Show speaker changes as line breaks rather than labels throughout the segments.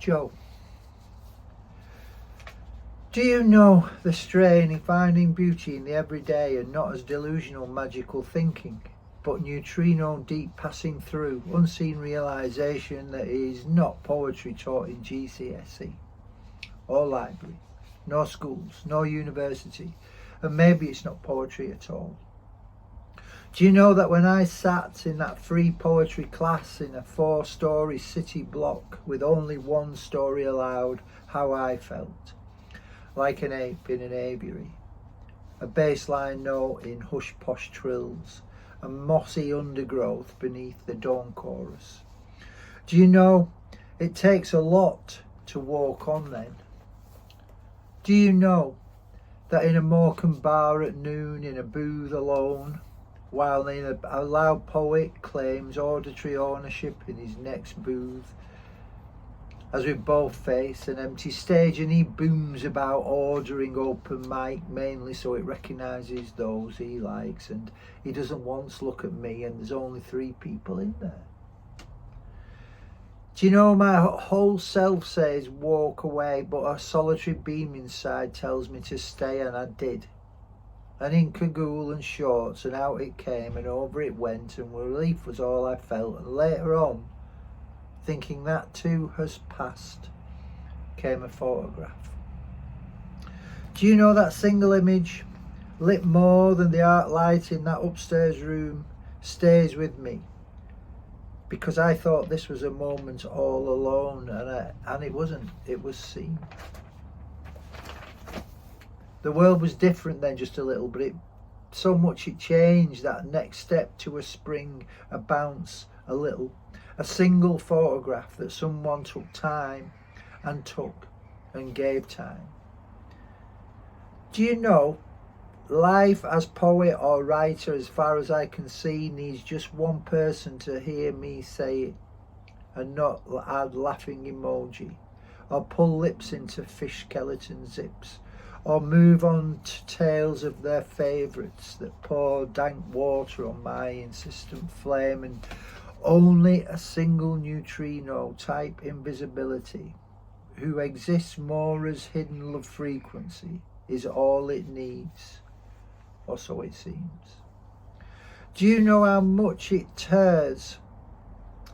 Joe. Do you know the strain in finding beauty in the everyday and not as delusional magical thinking, but neutrino deep passing through, unseen realisation that it is not poetry taught in GCSE or library, nor schools, nor university, and maybe it's not poetry at all. Do you know that when I sat in that free poetry class in a 4-storey city block with only one story allowed, how I felt? Like an ape in an aviary, a bassline note in hush-posh trills, a mossy undergrowth beneath the dawn chorus. Do you know it takes a lot to walk on then? Do you know that in a Morecambe bar at noon in a booth alone, while a loud poet claims auditory ownership in his next booth, as we both face an empty stage and he booms about ordering open mic mainly so it recognises those he likes, and he doesn't once look at me and there's only 3 people in there. Do you know my whole self says walk away, but a solitary beam inside tells me to stay, and I did. And in cagoule and shorts, and out it came and over it went, and relief was all I felt, and later on, thinking that too has passed, came a photograph. Do you know that single image, lit more than the art light in that upstairs room, stays with me? Because I thought this was a moment all alone, and it wasn't, it was seen. The world was different then just a little, but so much it changed, that next step to a spring, a bounce, a little. A single photograph that someone took time and gave time. Do you know, life as poet or writer, as far as I can see, needs just one person to hear me say it and not add laughing emoji, or pull lips into fish skeleton zips, or move on to tales of their favourites that pour dank water on my insistent flame, and only a single neutrino type invisibility who exists more as hidden love frequency is all it needs, or so it seems. Do you know how much it tears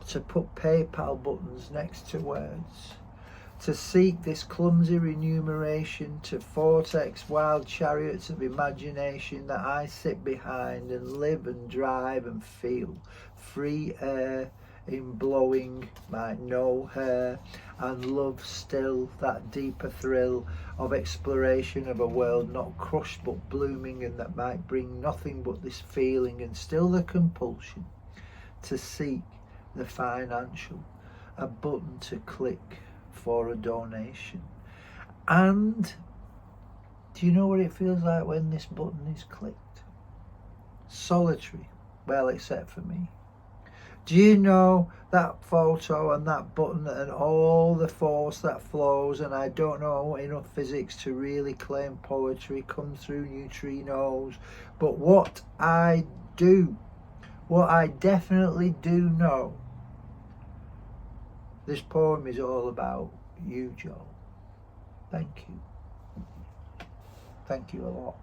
to put PayPal buttons next to words, to seek this clumsy remuneration, to vortex wild chariots of imagination that I sit behind and live and drive and feel free air in blowing my no hair, and love still that deeper thrill of exploration of a world not crushed but blooming, and that might bring nothing but this feeling, and still the compulsion to seek the financial, a button to click for a donation. And do you know what it feels like when this button is clicked? Solitary, well, except for me. Do you know that photo and that button and all the force that flows, and I don't know enough physics to really claim poetry comes through neutrinos, but what I definitely do know, this poem is all about you, Joe. Thank you. Thank you a lot.